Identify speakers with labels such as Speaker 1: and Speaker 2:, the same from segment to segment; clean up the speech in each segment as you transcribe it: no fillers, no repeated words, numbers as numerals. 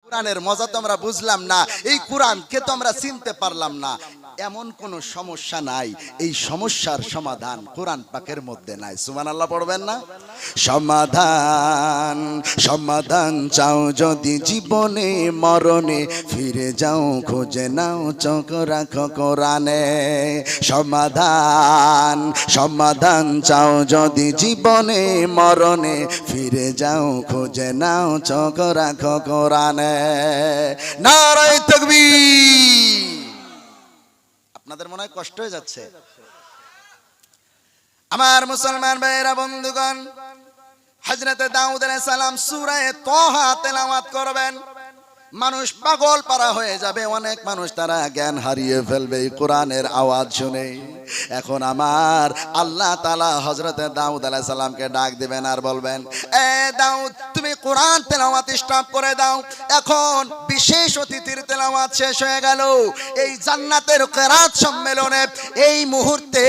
Speaker 1: কোরআনের মজা তো আমরা বুঝলাম না, এই কোরআনকে তো আমরা চিনতে পারলাম না, এমন কোন সমস্যা নাই এই সমস্যার সমাধান কোরআন পাকের মধ্যে নাই। সুবহানাল্লাহ পড়বেন না? সমাধান সমাধান চাও যদি জীবনে মরণে, ফিরে যাও খুঁজে নাও চোখ রাখো কোরআনে। সমাধান সমাধান চাও যদি জীবনে মরণে, ফিরে যাও খুঁজে নাও চোখ রাখো কোরআনে। নারায়ে তাকবীর। আপনাদের মনে হয় কষ্ট হয়ে যাচ্ছে? আমার মুসলমান ভাইয়েরা বন্ধুগণ, হযরত দাউদ আলাইহিস সালাম সূরা তাহা তেলাওয়াত করবেন, মানুষ পাগল পারা হয়ে যাবে, অনেক মানুষ তারা জ্ঞান হারিয়ে ফেলবে এই কোরআনের আওয়াজ শুনে। এখন আমার আল্লাহ তাআলা হযরত দাউদ আলাইহিস সালামকে ডাক দিবেন আর বলবেন, এ দাউদ তুমি কোরআন তেলাওয়াত স্টপ করে দাও, এখন বিশেষ অতিথির তেলাওয়াত শেষ হয়ে গেল। এই জান্নাতের কিরাত সম্মেলনে এই মুহূর্তে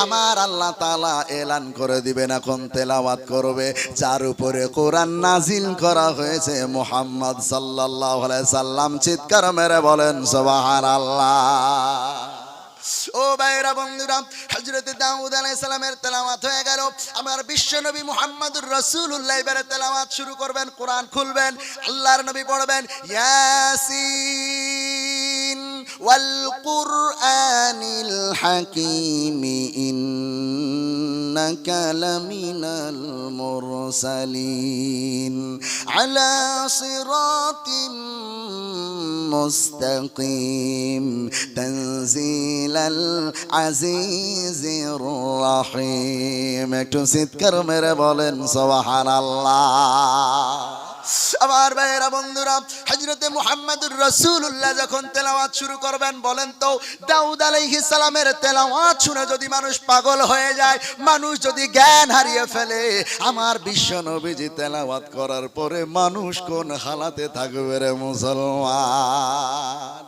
Speaker 1: আমার আল্লাহ তাআলা এলান করে দিবেন, এখন তেলাওয়াত করবে যার উপরে কোরআন নাজিল করা হয়েছে, মুহাম্মদ সাল্লাল্লাহু আলাইহি সাল্লাম। চিৎকার মেরে বলেন সুবহানাল্লাহ। ও ভাইরা বন্ধুরা, হযরত দাউদ আলাইহিস সালামের তেলাওয়াত হয়ে গেল, আমার বিশ্বনবী মুহাম্মদুর রাসূলুল্লাহ এবারে তেলাওয়াত শুরু করবেন, কোরআন খুলবেন, আল্লাহর নবী পড়বেন ইয়াসিন ওয়াল কুরআনিল হাকীম ইন্নাকা লামিনাল মুরসালিন আলা সিরাতিম মুস্তাকিম তানজিলাল আজিজির রহিম। একটু চিৎকার মেরে বলেন সুবহানাল্লাহ। আমার ভাইয়েরা বন্ধুরা, হযরতে মুহাম্মদুর রাসূলুল্লাহ যখন তেলাওয়াত শুরু করবেন, বলেন তো দাউদ আলাইহিস সালামের তেলাওয়াত শুনে যদি মানুষ পাগল হয়ে যায়, মানুষ যদি জ্ঞান হারিয়ে ফেলে, আমার বিশ্ব নবীজি তেলাওয়াত করার পরে মানুষ কোন হালাতে থাকবে রে মুসলমান?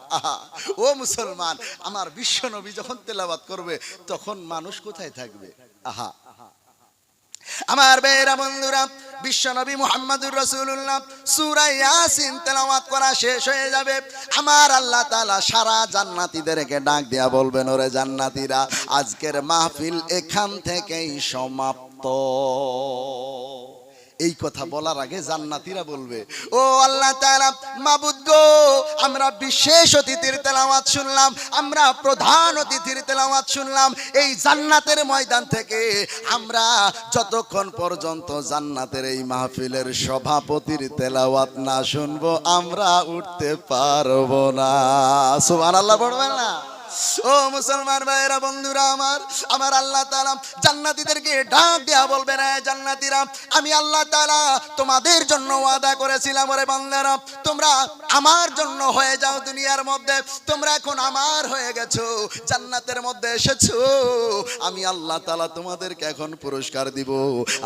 Speaker 1: ও মুসলমান, আমার বিশ্ব নবী যখন তেলাওয়াত করবে তখন মানুষ কোথায় থাকবে? আহা, আমার ভাইয়েরা বন্ধুরা, বিশ্বনবী মুহাম্মদুর রাসূলুল্লাহ সূরা ইয়াসিন তেলাওয়াত করা শেষ হয়ে যাবে, আমার আল্লাহ তাআলা সারা জান্নাতীদেরকে ডাক দিয়া বলবেন, ওরে জান্নাতীরা, আজকের মাহফিল এখান থেকেই সমাপ্ত। এই কথা বলার আগে জান্নাতীরা বলবে, ও আল্লাহ তাআলা, মাবুদ গো, আমরা বিশেষ অতিথির তেলাওয়াত শুনলাম, আমরা প্রধান অতিথির তেলাওয়াত শুনলাম, এই জান্নাতের ময়দান থেকে আমরা যতক্ষণ পর্যন্ত জান্নাতের এই মাহফিলের সভাপতির তেলাওয়াত না শুনবো আমরা উঠতে পারবো না। সুবহানাল্লাহ পড়বেন না? ও মুসলমান ভাইরা বন্ধুরা আমার, আমার আল্লাহ তাআলা জান্নাতীদেরকে ডাক দেয়া বলবেন, এ জান্নাতীরা, আমি আল্লাহ তাআলা তোমাদের জন্য ওয়াদা করেছিলাম, ওরে বান্দারা, তোমরা আমার জন্য হয়ে যাও দুনিয়ার মধ্যে, তোমরা এখন আমার হয়ে গেছো, জান্নাতের মধ্যে এসেছো, আমি আল্লাহ তাআলা তোমাদেরকে এখন পুরস্কার দিব।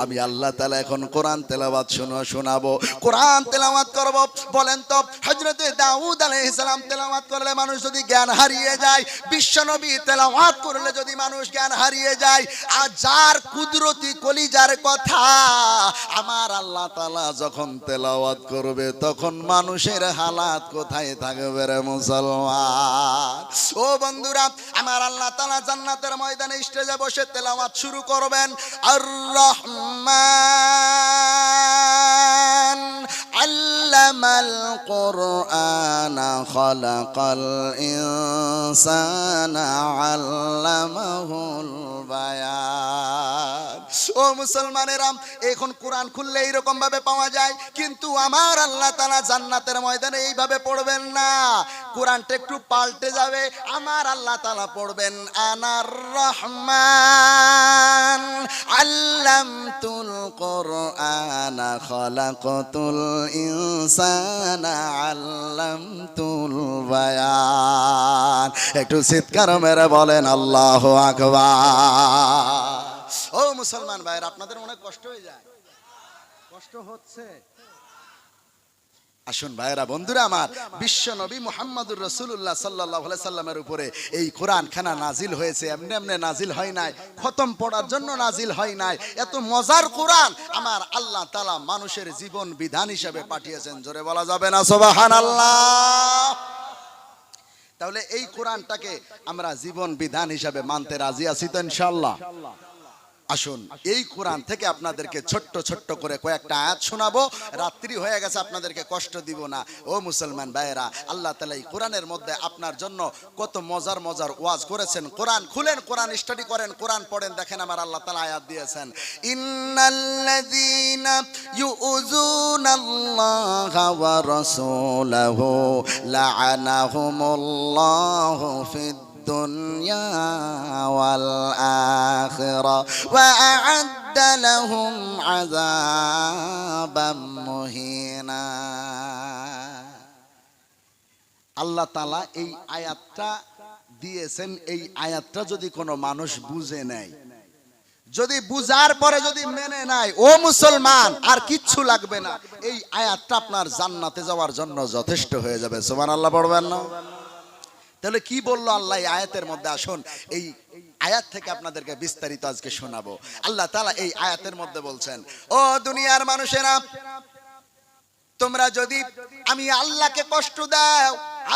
Speaker 1: আমি আল্লাহ তাআলা এখন কোরআন তেলাওয়াত শোনাবো, কোরআন তেলাওয়াত করব। বলেন তো হযরতে দাউদ আলাইহিস সালাম তেলাওয়াত করলে মানুষ যদি জ্ঞান হারিয়ে যায়, বিশ্বনবী তেলাওয়াত করলে যদি মানুষ জ্ঞান হারিয়ে যায়, আর যার কুদরতি কলিজার কথা আমার আল্লাহ তাআলা যখন তেলাওয়াত করবে তখন মানুষের হালাত কোথায় থাকবে রে মুসলমান? ও বন্ধুরা, আমার আল্লাহ তাআলা জান্নাতের ময়দানে স্টেজে বসে তেলাওয়াত শুরু করবেন, আর রহমান আল্লামাল কুরআনা খালাকাল ইনসানা আল্লামাহুল বায়ান। ও মুসলমানেরা, এখন কোরআন খুললে এইরকম ভাবে পাওয়া যায়, কিন্তু আমার আল্লাহ তাআলা জান্নাতের ময়দানে এইভাবে পড়বেন না, কোরআনটা একটু পাল্টে যাবে। আমার আল্লাহ তাআলা পড়বেন, আনার রহমান আল্লামতুল কুরআনা খালাকাতুল ইনসানা আল্লামতুল বায়ান। একটু চিৎকার মেরে বলেন আল্লাহু আকবার। ও মুসলমান ভাইরা, আপনাদের মনে কষ্ট হয়ে যায়? কষ্ট হচ্ছে? আসুন ভাইরা বন্ধুরা আমার, বিশ্ব নবী মুহাম্মদুর রাসূলুল্লাহ সাল্লাল্লাহু আলাইহি সাল্লামের উপরে এই কোরআন খানা নাজিল হয়েছে, এমনি এমনি নাজিল হয় নাই, খতম পড়ার জন্য নাজিল হয় নাই। এত মজার কোরআন আমার আল্লাহ তাআলা মানুষের জীবন বিধান হিসেবে পাঠিয়েছেন। জোরে বলা যাবে না সুবহানাল্লাহ? তাহলে এই কোরআনটাকে আমরা জীবন বিধান হিসেবে মানতে রাজি আছি তো ইনশাআল্লাহ? আসুন এই কোরআন থেকে আপনাদেরকে ছোট্ট ছোট্ট করে কয়েকটা আয়াত শোনাবো। রাত্রি হয়ে গেছে, আপনাদেরকে কষ্ট দিব না। ও মুসলমান ভাইয়েরা, আল্লাহ তাআলা এই কোরআনের মধ্যে আপনার জন্য কত মজার মজার ওয়াজ করেছেন। কোরআন খুলেন, কোরআন স্টাডি করেন, কোরআন পড়েন, দেখেন আমার আল্লাহ তাআলা আয়াত দিয়েছেন, ইন্নাল্লাযীনা ইউযুনাল্লাহা ওয়া রাসূলাহু লাআনাহুমুল্লাহু ফিদ দুনিয়া ওয়াল আখিরা ওয়া আ'আদ্দা লাহুম আযাবাম মুহিনা। আল্লাহ তাআলা এই আয়াতটা দিয়েছেন। এই আয়াতটা যদি কোনো মানুষ বুঝে নেয়, যদি বুঝার পরে যদি মেনে নেয়, ও মুসলমান আর কিচ্ছু লাগবে না, এই আয়াতটা আপনার জান্নাতে যাওয়ার জন্য যথেষ্ট হয়ে যাবে। সুবহানাল্লাহ পড়বেন না? তাহলে কি বললো আল্লাহ এই আয়াতের মধ্যে? আসুন এই আয়াত থেকে আপনাদেরকে বিস্তারিত আজকে শোনাবো। আল্লাহ তাআলা এই আয়াতের মধ্যে বলছেন, ও দুনিয়ার মানুষেরা, তোমরা যদি আমি আল্লাহকে কষ্ট দাও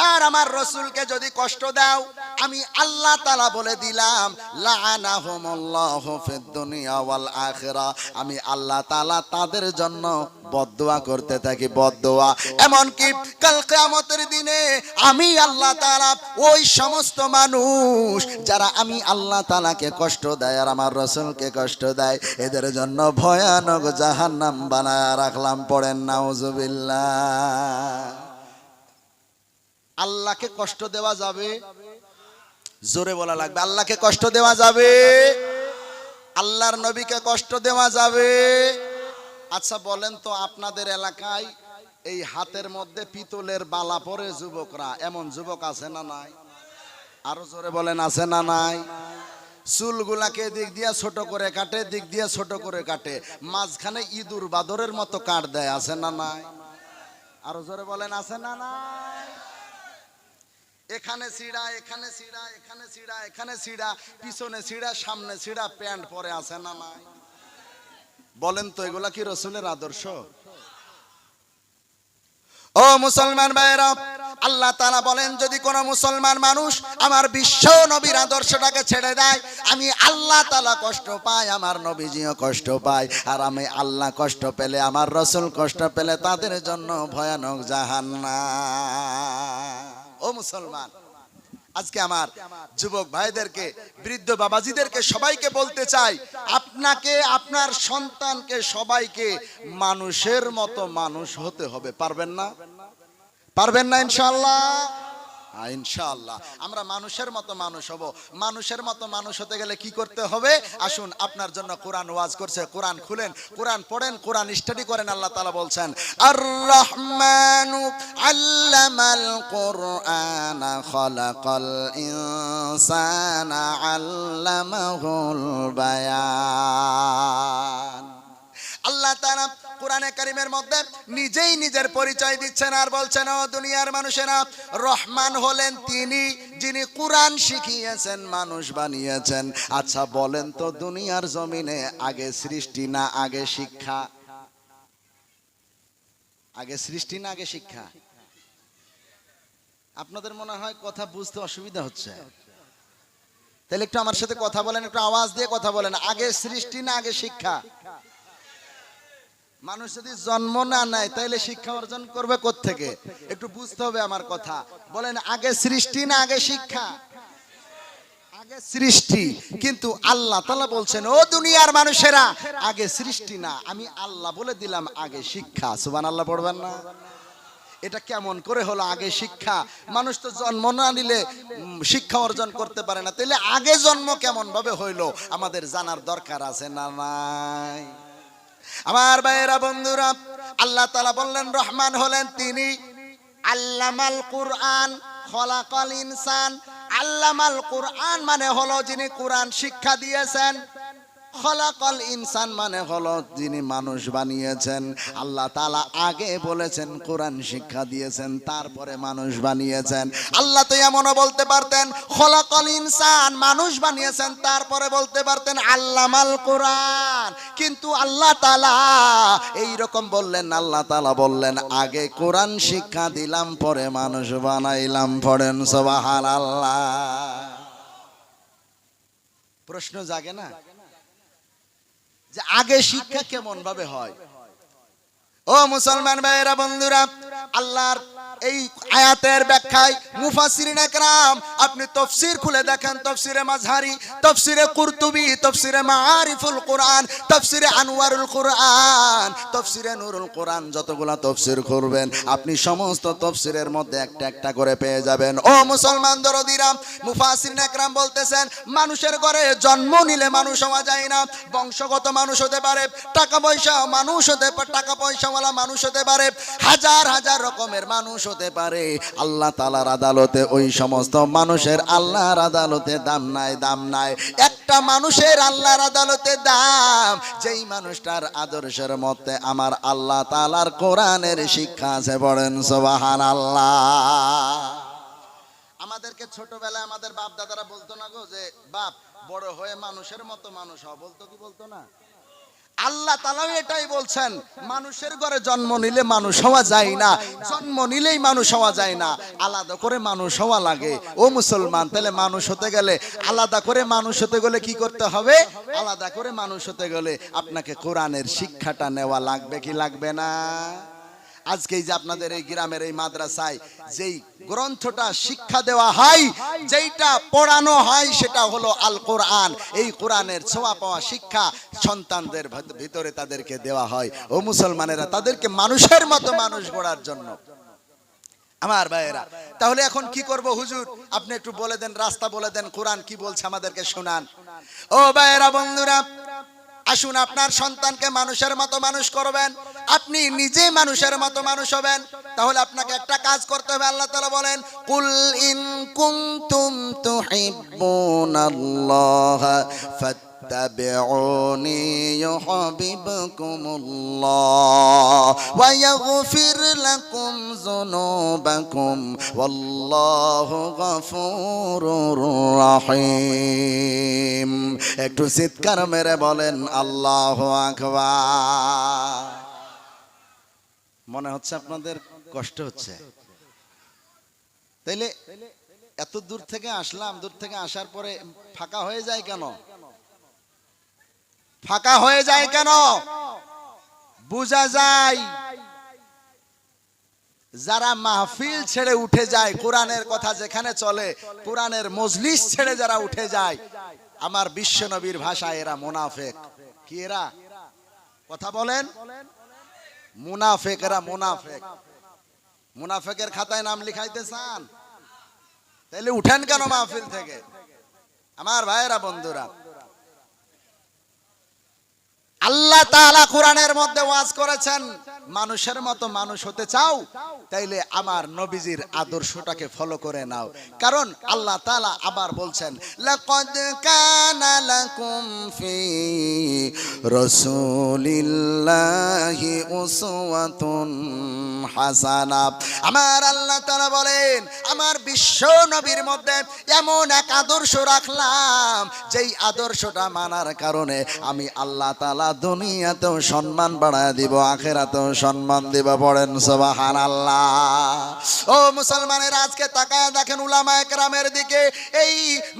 Speaker 1: আর আমার রাসূলকে যদি কষ্ট দাও, আমি আল্লাহ তাআলা বলে দিলাম লাআনাহুমুল্লাহু ফিদ দুনিয়া ওয়াল আখিরা, আমি আল্লাহ তাআলা তাদের জন্য বদদুয়া করতে থাকি, বদদুয়া। এমন কি কাল কিয়ামতের দিনে আমি আল্লাহ তাআলা ওই সমস্ত মানুষ যারা আমি আল্লাহ তাআলাকে কষ্ট দেয় আর আমার রাসূলকে কষ্ট দেয়, এদের জন্য ভয়ানক জাহান্নাম বানায় রাখলাম। পড়েন নাউযুবিল্লাহ। আল্লাহকে কষ্ট দেওয়া যাবে? জোরে বলা লাগবে, আল্লাহকে কষ্ট দেওয়া যাবে? আল্লাহর নবীকে কষ্ট দেওয়া যাবে? আচ্ছা বলেন তো, আপনাদের এলাকায় এই হাতের মধ্যে পিতলের বালা পরে যুবকরা, এমন যুবক আছে না নাই? আরো জোরে বলেন, আছে না নাই? চুলগুলাকে দিক দিয়া ছোট করে কাটে, দিক দিয়া ছোট করে কাটে, মাঝখানে ইঁদুর বাদরের মতো কাট দেয়, আছে না নাই? আরো জোরে বলেন, আছে না নাই? এখানে ছিড়া, এখানে ছিড়া, এখানে ছিড়া, এখানে ছিড়া, পিছনে ছিড়া, সামনে ছিড়া, প্যান্ট পরে, আছে না নাই? বলেন তো এগুলা কি রাসূলের আদর্শ? ও মুসলমান ভাইরা, আল্লাহ তাআলা বলেন, যদি কোন মুসলমান মানুষ আমার বিশ্ব নবীর আদর্শটাকে ছেড়ে দেয়, আমি আল্লাহ তাআলা কষ্ট পাই, আমার নবীজিও কষ্ট পায়, আর আমি আল্লাহ কষ্ট পেলে, আমার রাসূল কষ্ট পেলে, তাদের জন্য ভয়ানক জাহান্নাম। ও মুসলমান, আজকে আমার যুবক ভাইদেরকে, বৃদ্ধ বাবাজিদেরকে সবাইকে বলতে চাই, আপনাকে, আপনার সন্তানকে, সবাইকে মানুষের মতো মানুষ হতে হবে। পারবেন না? পারবেন না ইনশাআল্লাহ? ইনশাআল্লাহ আমরা মানুষের মতো মানুষ হব। মানুষের মতো মানুষ হতে গেলে কি করতে হবে? আসুন আপনার জন্য কোরআন ওয়াজ করছে, কোরআন খুলেন, কোরআন পড়েন, কোরআন স্টাডি করেন। আল্লাহ তাআলা বলছেন, আর রহমানু আল্লামাল কুরআনা খালাকাল ইনসানা আল্লামাহুল বায়ান। আল্লাহ তাআলা কোরআনে কারীমের মধ্যে নিজেই নিজের পরিচয় দিচ্ছেন আর বলছেন, ও দুনিয়ার মানুষেরা, রহমান হলেন তিনি যিনি কোরআন শিখিয়েছেন, মানুষ বানিয়েছেন। আচ্ছা বলেন তো, দুনিয়ার জমিনে আগে সৃষ্টি না আগে শিক্ষা? আগে সৃষ্টি না আগে শিক্ষা? আপনাদের মনে হয় কথা বুঝতে অসুবিধা হচ্ছে, তাহলে একটু আমার সাথে কথা বলেন, একটু আওয়াজ দিয়ে কথা বলেন। আগে সৃষ্টি না আগে শিক্ষা? মানুষ যদি জন্ম না নেয় তাহলে শিক্ষা অর্জন করবে কোত্থেকে? একটু বুঝতে হবে আমার কথা। বলেন, আগে সৃষ্টি না আগে শিক্ষা? আগে সৃষ্টি। কিন্তু আল্লাহ তাআলা বলছেন, ও দুনিয়ার মানুষেরা, আগে সৃষ্টি না, আমি আল্লাহ বলে দিলাম আগে শিক্ষা। সুবহানাল্লাহ পড়বেন না? এটা কেমন করে হলো আগে শিক্ষা? মানুষ তো জন্ম না নিলে শিক্ষা অর্জন করতে পারে না, তাহলে আগে জন্ম কেমন ভাবে হইলো আমাদের জানার দরকার আছে না নাই? আমার ভাইয়েরা, বন্ধুরা, আল্লাহ তাআলা বললেন রহমান হলেন তিনি আল্লামাল কুরআন খলাকাল ইনসান। আল্লামাল কুরআন মানে হলো যিনি কোরআন শিক্ষা দিয়েছেন। খলাকাল ইনসান মানে হলো যিনি মানুষ বানিয়েছেন। আল্লাহ তাআলা আগে বলেছেন, কোরআন শিক্ষা দিয়েছেন, তারপরে মানুষ বানিয়েছেন। আল্লাহ তো এমনও বলতে পারতেন খলাকাল ইনসান, মানুষ বানিয়েছেন, তারপরে বলতে পারতেন আল্লামাল কোরআন। কিন্তু আল্লাহ তাআলা এইরকম বললেন, আল্লাহ তাআলা বললেন আগে কোরআন শিক্ষা দিলাম, পরে মানুষ বানাইলাম। পড়েন সুবহানাল্লাহ। প্রশ্ন জাগে না যে আগে শিক্ষা কেমন ভাবে হয়? ও মুসলমান ভাইয়েরা, বন্ধুরা, আল্লাহর এই আয়াতের ব্যাখ্যায় মুফাসসিরিন একরাম, আপনি তাফসীর খুলে দেখেন, তাফসীরে মাযহারি, তাফসীরে কুরতুবী, তাফসীরে মাআরিফুল কোরআন, তাফসীরে আনওয়ারুল কোরআন, তাফসীরে নূরুল কোরআন, যতগুলা তাফসীর করবেন আপনি সমস্ত তাফসীরের মধ্যে একটা একটা করে পেয়ে যাবেন। ও মুসলমান দরদিরা, মুফাসসিরিন একরাম বলতেছেন মানুষের ঘরে জন্ম নিলে মানুষ হওয়া যায় না। বংশগত মানুষ হতে পারে, টাকা পয়সা মানুষ হতে পারে, টাকা পয়সাওয়ালা মানুষ হতে পারে, হাজার হাজার রকমের মানুষ হতে পারে। আল্লাহ তাআলার আদালতে ওই সমস্ত মানুষের আল্লাহর আদালতে দাম নাই, দাম নাই। একটা মানুষের আল্লাহর আদালতে দাম, যেই মানুষটার আদর্শের মধ্যে আমার আল্লাহ তাআলার কোরআনের শিক্ষা আছে। পড়েন সুবহানাল্লাহ। আমাদেরকে ছোটবেলায় আমাদের বাপ দাদারা বলতো না গো যে বাপ বড় হয়ে মানুষের মতো মানুষ হও, বলতো কি বলতো না? আল্লাহ তাআলা এটাই বলছেন, মানুষের ঘরে জন্ম নিলে মানুষ হওয়া যায় না, জন্ম নিলেই মানুষ হওয়া যায় না, আলাদা করে মানুষ হওয়া লাগে। ও মুসলমান, তাহলে মানুষ হতে গেলে, আলাদা করে মানুষ হতে গেলে কি করতে হবে? আলাদা করে মানুষ হতে গেলে আপনাকে কোরআনের শিক্ষাটা নেওয়া লাগবে কি লাগবে না? আজকে এই যে আপনাদের এই গ্রামের এই মাদ্রাসায় যেই গ্রন্থটা শিক্ষা দেওয়া হয়, যেইটা পড়ানো হয়, সেটা হলো আল কোরআন। এই কোরআনের ছোঁয়া পাওয়া শিক্ষা সন্তানদের ভিতরে তাদেরকে দেওয়া হয়। ও মুসলমানেরা, তাদেরকে মানুষের মতো মানুষ গড়ার জন্য। আমার ভাইয়েরা, তাহলে এখন কি করব হুজুর? আপনি একটু বলে দেন, রাস্তা বলে দেন, কোরআন কি বলছে আমাদেরকে শোনান। ও ভাইয়েরা, বন্ধুরা, আসুন আপনার সন্তানকে মানুষের মতো মানুষ করবেন, আপনি নিজে মানুষের মতো মানুষ হবেন। তাহলে আপনাকে একটা কাজ করতে হবে। আল্লাহ তাআলা বলেন, কুল ইন কুনতুম তুহিব্বুনাল্লাহ ফাত্তাবিউনি ইউহিব্বুকুমুল্লাহ ওয়া ইয়াগফির লাকুম যুনুবাকুম ওয়াল্লাহু গফুরুর রহিম। একটু চিৎকার মেরে বলেন আল্লাহু আকবার। মনে হচ্ছে আপনাদের কষ্ট হচ্ছে। তাইলে এত দূর থেকে আসলাম, দূর থেকে আসার পরে ফাঁকা হয়ে যায় কেন? ফাঁকা হয়ে যায় কেন? বোঝা যায় যারা মাহফিল ছেড়ে উঠে যায়, কোরআনের কথা যেখানে চলে, কোরআনের মজলিস ছেড়ে যারা উঠে যায়, আমার বিশ্ব নবীর ভাষায় এরা মুনাফিক। কি এরা? কথা বলেন। মুনাফিক, এরা মুনাফিক। মুনাফিকের খাতায় নাম লিখাইতে চান? তাইলে উঠেন কেন মাহফিল থেকে? আমার ভাইয়েরা, বন্ধুরা, আল্লাহ তাআলা কোরআনের মধ্যে ওয়াজ করেছেন, মানুষের মতো মানুষ হতে চাও, তাইলে আমার নবীজির আদর্শটাকে ফলো করে নাও। কারণ আল্লাহ তাআলা আবার বলছেন, লাকাদ কানা লাকুম ফি রাসূলিল্লাহি উসওয়াতুন হাসানাহ। আমার আল্লাহ তাআলা বলেন, আমার বিশ্ব নবীর মধ্যে এমন এক আদর্শ রাখলাম, যেই আদর্শটা মানার কারণে আমি আল্লাহ তাআলা দুনিয়াতেও সম্মান বাড়ায় দিব, আখিরাতেও সম্মান দিব। পড়েন সুবহানাল্লাহ। ও মুসলমানের, আজকে তাকায় দেখেন উলামায়ে কেরামের দিকে। এই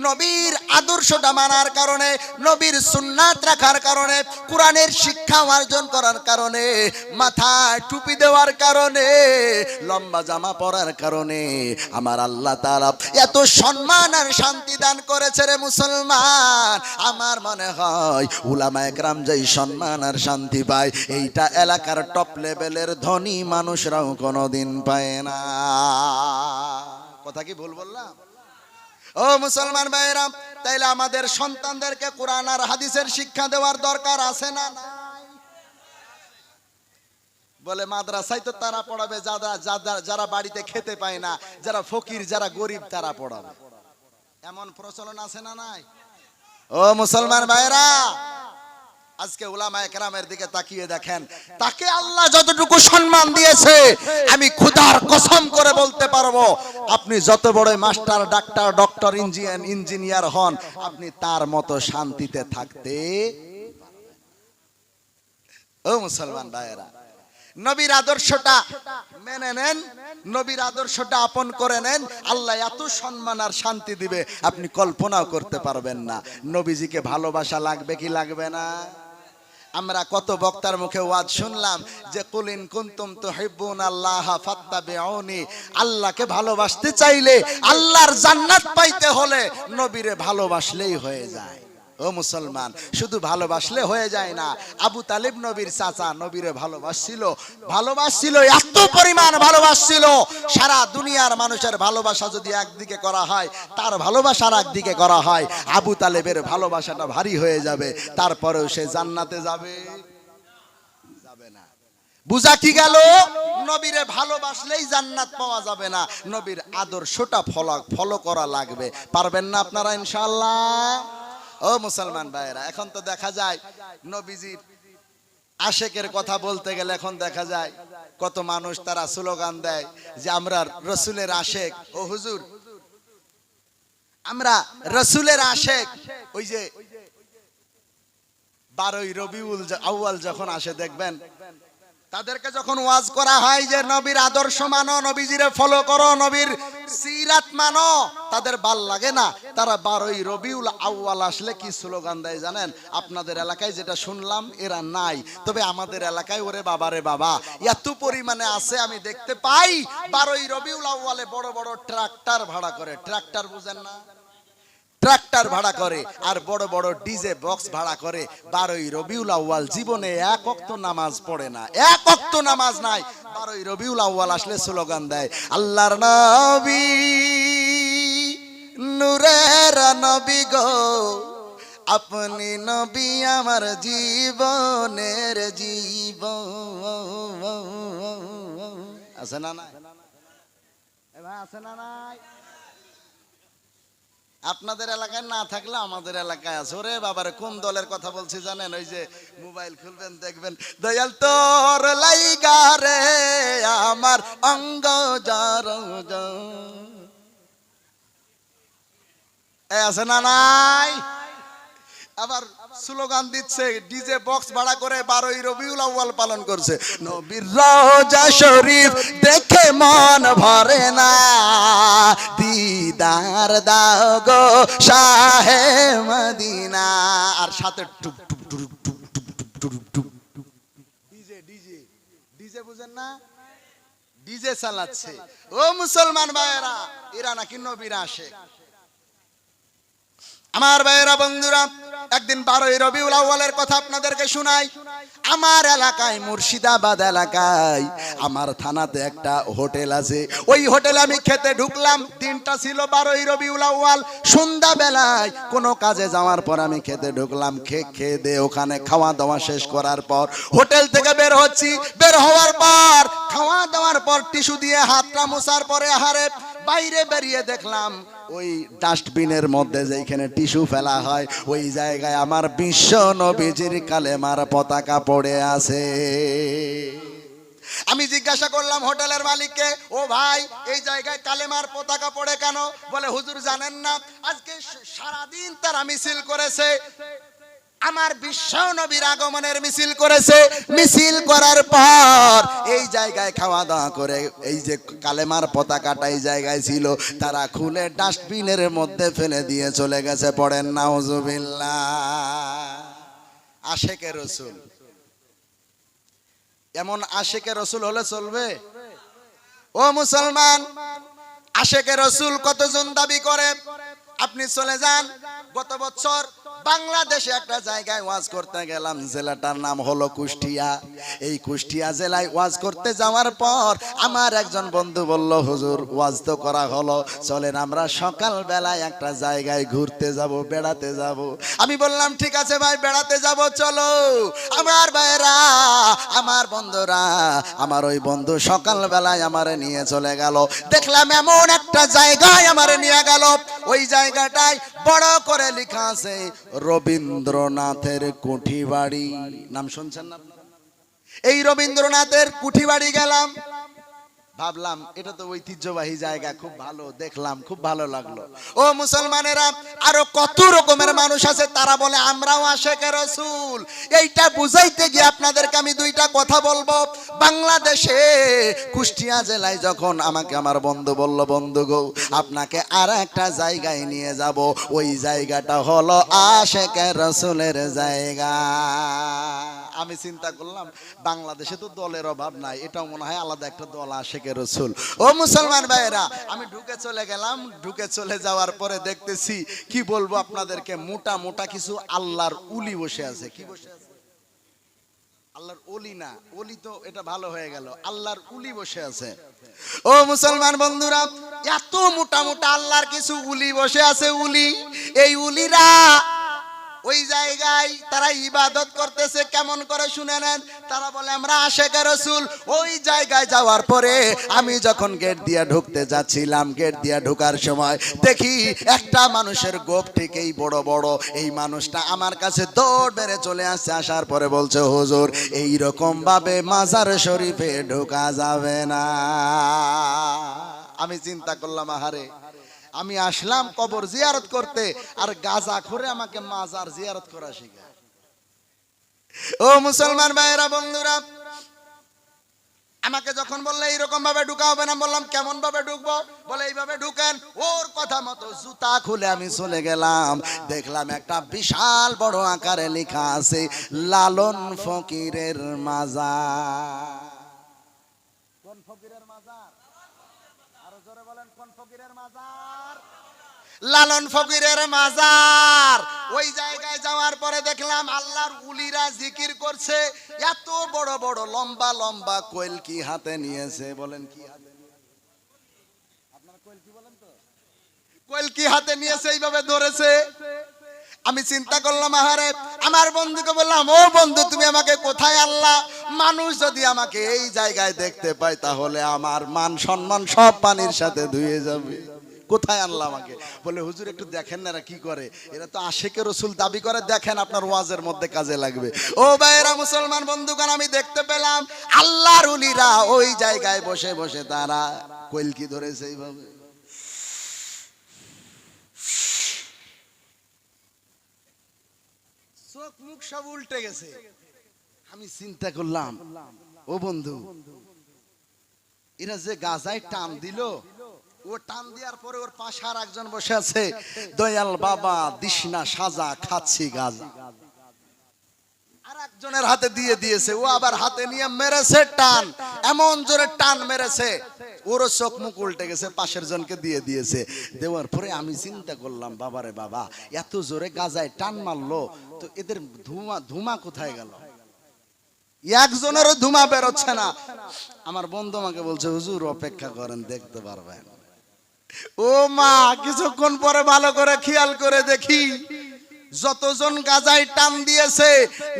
Speaker 1: নবীর আদর্শটা মানার কারণে, নবীর সুন্নাত রাখার কারণে, কোরআনের শিক্ষা অর্জন করার কারণে, মাথায় টুপি দেওয়ার কারণে, লম্বা জামা পরার কারণে আমার আল্লাহ তাআলা এত সম্মান আর শান্তি দান করেছে রে মুসলমান। আমার মনে হয় উলামায়ে কেরাম যেই সম্মান আর শান্তি পায়, এইটা এলাকার টপ লেভেলের ধনী মানুষরাও কোনোদিন পায় না। কথা কি ভুল বললাম? ও মুসলমান ভাইরা, তাইলে আমাদের সন্তানদেরকে কোরআন আর হাদিসের শিক্ষা দেওয়ার দরকার আছে না? বলে মাদ্রাসায় তো তারা পড়াবে যারা বাড়িতে খেতে পায় না, যারা ফকির, যারা গরিব, তারা পড়াবে। এমন প্রচলন আছে না নাই? ও মুসলমান ভাইরা, আজকে উলামায়ে কেরামের দিকে তাকিয়ে দেখেন, তাকে আল্লাহ যতটুকু সম্মান দিয়েছে আমি খোদার কসম করে বলতে পারবো, আপনি যত বড় মাস্টার, ডাক্তার, ডক্টর, ইঞ্জিনিয়ার হন, আপনি তার মতো শান্তিতে থাকতে। ও মুসলমান ভাইয়েরা, নবীর আদর্শটা মেনে নেন, নবীর আদর্শটা আপন করে নেন, আল্লাহ এত সম্মান আর শান্তি দিবে আপনি কল্পনাও করতে পারবেন না। নবীজিকে ভালোবাসা লাগবে কি লাগবে না? আমরা কত বক্তার মুখে ওয়াজ শুনলাম যে কুল ইন কুনতুম তুহিব্বুনাল্লাহ ফাত্তাবিউনি, আল্লাহকে ভালোবাসতে চাইলে, আল্লাহর জান্নাত পাইতে হলে নবীরে ভালোবাসলেই হয়ে যায়। ও মুসলমান, শুধু ভালোবাসলে হয়ে যায় না। আবু তালিব নবীর চাচা, নবীরে ভালোবাসছিল, এত পরিমাণ ভালোবাসছিল, সারা দুনিয়ার মানুষের ভালোবাসা যদি একদিকে করা হয়, তার ভালোবাসার একদিকে করা হয়, আবু তালেবের ভালোবাসাটা ভারী হয়ে যাবে, তারপরেও সে জান্নাতে যাবে না। বুঝা কি গেল? নবীরে ভালোবাসলেই জান্নাত পাওয়া যাবে না, নবীর আদর্শটা ফলো করা লাগবে। পারবেন না আপনারা ইনশাআল্লাহ? ও মুসলমান ভাইয়েরা, এখন তো দেখা যায় নবীজির আশেকের কথা বলতে গেলে এখন দেখা যায় কত মানুষ তারা স্লোগান দেয় যে আমরা রসুলের আশেক। ও হুজুর, আমরা রসুলের আশেক। ওই যে 12ই রবিউল আউয়াল যখন আসে দেখবেন, তাদেরকে যখন ওয়াজ করা হয় যে নবীর আদর্শ মানো, নবীজিরে ফলো করো, নবীর সিরাত মানো, তাদের ভাল লাগে না। তারা 12ই রবিউল আউয়াল আসলে কি স্লোগান দেয় জানেন? আপনাদের এলাকায় যেটা শুনলাম এরা নাই, তবে আমাদের এলাকায় ওরে বাবা রে বাবা এত পরিমাণে আছে আমি দেখতে পাই। 12ই রবিউল আউয়ালে বড় বড় ট্রাক্টর ভাড়া করে, ট্রাক্টর বুঝেন না? ট্রাক্টর ভাড়া করে আর বড় বড় ডিজে বক্স ভাড়া করে। 12ই রবিউল আউয়াল জীবনে এক ওয়াক্ত নামাজ পড়ে না, এক ওয়াক্ত নামাজ নাই। 12ই রবিউল আউয়াল আসলে স্লোগান দেয় আল্লাহর নবী, নূরের নবী গো, আপনি নবী আমার জীবনের জীবন। আছে না নাই? আছে না নাই? আপনাদের এলাকায় না থাকলে আমাদের এলাকায় আছে। ওরে বাবারে, কোন দলের কথা বলছি জানেন? ওই যে মোবাইল খুলবেন দেখবেন, দয়াল তোর লাইগা রে আমার অঙ্গ জার, আছে না নাই? আবার স্লোগান দিচ্ছে, ডিজে বক্স ভাড়া করে 12ই রবিউল আউয়াল পালন করছে। নবীর রওজা শরীফ দেখে মন ভরে না, দিদার দাও গো শাহে মদিনা। আর সাথে টুক টুক টুক টুক টুক টুক টুক ডিজে ডিজে ডিজে বুঝেন না? ডিজে চালাচ্ছে। ও মুসলমান ভাইয়েরা, এরা নাকি নবীর আশেক। আমার ভাইয়েরা, বন্ধুরা, একদিন 12ই রবিউল আউয়ালের কথা আপনাদেরকে শোনাই। আমার এলাকায়, মুর্শিদাবাদ এলাকায়, আমার থানাতে একটা হোটেল আছে। ওই হোটেলে আমি খেতে ঢুকলাম। দিনটা ছিল 12ই রবিউল আউয়াল। সন্ধ্যা বেলায় কোনো কাজে যাওয়ার পর আমি খেতে ঢুকলাম। খেয়ে দিয়ে ওখানে খাওয়া দাওয়া শেষ করার পর হোটেল থেকে বের হচ্ছি। বের হওয়ার পর, খাওয়া দাওয়ার পর টিস্যু দিয়ে হাতটা মোছার পরে আহারে বাইরে বেরিয়ে দেখলাম ওই ডাস্টবিনের মধ্যে যেখানে টিস্যু ফেলা হয়, ওই জায়গায় আমার বিশ্ব নবীজির কালেমার পতাকা পড়ে আছে। আমি জিজ্ঞাসা করলাম হোটেলের মালিককে, ও ভাই, এই জায়গায় কালেমার পতাকা পড়ে কেন? বলে, হুজুর জানেন না, আজকে সারাদিন তারা মিছিল করেছে, আমার বিশ্ব নবীর আগমনের মিছিল করেছে। মিছিল করার পর এই জায়গায় খাওয়া দাওয়া করে এই যে কালেমার পতাকাটা এই জায়গায় ছিল, তারা খুলে ডাস্টবিনের মধ্যে ফেলে দিয়ে চলে গেছে। পড়েন নাউজুবিল্লাহ। আশেকে রসুল, এমন আশেকে রসুল হলে চলবে? ও মুসলমান, আশেকে রসুল কতজন দাবি করে? আপনি চলে যান। গত বছর বাংলাদেশে একটা জায়গায় ওয়াজ করতে গেলাম, জেলাটার নাম হলো কুষ্টিয়া। এই কুষ্টিয়া জেলায় ওয়াজ করতে যাওয়ার পর আমার একজন বন্ধু বলল, হুজুর ওয়াজ তো করা হলো, চলেন আমরা সকাল বেলায় একটা জায়গায় ঘুরতে যাব, বেড়াতে যাব। আমি বললাম, ঠিক আছে ভাই, বেড়াতে যাব, চলো। আমার ভাইরা, আমার বন্ধুরা, আমার ওই বন্ধু সকাল বেলায় আমারে নিয়ে চলে গেল। দেখলাম এমন একটা জায়গায় আমারে নিয়ে গেল, ওই জায়গাটায় বড় করে লেখা আছে রবীন্দ্রনাথের কুঠিবাড়ি। নাম শুনছেন না আপনারা? এই রবীন্দ্রনাথের কুঠিবাড়ি গেলাম, ভাবলাম এটা তো ঐতিহ্যবাহী জায়গা, খুব ভালো দেখলাম, খুব ভালো লাগলো। ও মুসলমানেরা, আরো কত রকমের মানুষ আছে তারা বলে আমরাও আশিকে রাসূল। এইটা বুঝাইতে গিয়ে আপনাদেরকে আমি দুইটা কথা বলবো। বাংলাদেশে কুষ্টিয়া জেলায় যখন আমাকে আমার বন্ধু বলল, বন্ধু গো আপনাকে আর একটা জায়গায় নিয়ে যাব, ওই জায়গাটা হলো আশিকে রাসূলের জায়গা। আমি চিন্তা করলাম বাংলাদেশে তো দলের অভাব নাই, এটাও মনে হয় আলাদা একটা দল আশিকে রাসূল। ও মুসলমান ভাইয়েরা, আমি ঢুকে চলে গেলাম। ঢুকে চলে যাওয়ার পরে দেখতেছি, কি বলবো আপনাদেরকে, মোটা মোটা কিছু আল্লাহর উলি বসে আছে। কি বসে আছে? আল্লাহর ওলি না, ওলি তো এটা ভালো হয়ে গেল, আল্লাহর উলি বসে আছে। ও মুসলমান বন্ধুরা, এত মোটা মোটা আল্লাহর কিছু উলি বসে আছে। উলি, এই উলিরা ওই জায়গায় তারা ইবাদত করতেছে। কেমন করে শুনে নেন, তারা বলে আমরা আশিকে রাসূল। ওই জায়গায় যাওয়ার পরে আমি যখন গেট দিয়ে ঢুকতে যাচ্ছিলাম, গেট দিয়ে ঢোকার সময় দেখি একটা মানুষের গোপ ঠিক এই বড় বড়। এই মানুষটা আমার কাছে দৌড় বেড়ে চলে আসছে, আসার পরে বলছে হুজুর এইরকম ভাবে মাজার শরীফে ঢোকা যাবে না। আমি চিন্তা করলাম, আহারে আমি আসলাম কবর জিয়ারত করতে, আর গাজা করে আমাকে মাজার জিয়ারত করা শেখায়। ও মুসলমান ভাইয়েরা বন্ধুরা, আমাকে যখন বললে এইরকম ভাবে ঢুকা হবে না, বললাম কেমন ভাবে ঢুকবো? বলে এইভাবে ঢুকেন। ওর কথা মতো জুতা খুলে আমি চলে গেলাম। দেখলাম একটা বিশাল বড় আকারে লেখা আছে লালন ফকিরের মাজার। কোন ফকিরের মাজার? আরো জোরে বলেন, কোন ফকিরের মাজার? লালন ফকিরের মাজার। ওই জায়গায় যাওয়ার পরে দেখলাম আল্লাহর উলিরা জিকির করছে। এত বড় বড় লম্বা লম্বা কলকি হাতে নিয়েছে। বলেন কি হাতে নিয়েছে? আপনারা কলকি বলেন তো? কলকি হাতে নিয়েছে, এইভাবে ধরেছে। আমি চিন্তা করলাম, আহারে, আমার বন্ধুকে বললাম, ও বন্ধু তুমি আমাকে কোথায় আনলা? মানুষ যদি আমাকে এই জায়গায় দেখতে পায় তাহলে আমার মান সম্মান সব পানির সাথে ধুয়ে যাবে। কোথায় আনলা আমাকে? বলে হুজুর একটু দেখেন না এরা কি করে, এরা তো আশিকে রাসূল দাবি করে, দেখেন আপনার ওয়াজের মধ্যে কাজে লাগবে। ও ভাইয়েরা মুসলমান বন্ধুগণ, আমি দেখতে পেলাম আল্লাহর ওলিরা ওই জায়গায় বসে বসে তারা কলকি ধরেছে এইভাবে। চোখ মুখ সব উল্টে গেছে। আমি চিন্তা করলাম, ও বন্ধু এরা যে গাজায় টান দিল, ও টান দেওয়ার পরে ওর পাশে আর একজন বসে আছে, দয়াল বাবা দিশনা সাজা খাচ্ছি গাজা। আর একজনের হাতে দিয়ে দিয়েছে, ও আবার হাতে নিয়ে মেরেছে টান, এমন জোরে টান মেরেছে ওরও চোখ মুখ উল্টে গেছে, পাশের জনকে দিয়ে দিয়েছে। দেওয়ার পরে আমি চিন্তা করলাম, বাবারে বাবা এত জোরে গাজায় টান মারলো, তো এদের ধুমা ধুমা কোথায় গেল? একজনেরও ধুমা বেরোচ্ছে না। আমার বন্ধু আমাকে বলছে হুজুর অপেক্ষা করেন দেখতে পারবেন। ও মা, কিছুক্ষণ পরে ভালো করে খেয়াল করে দেখি যতজন গাজায় টান দিয়েছে,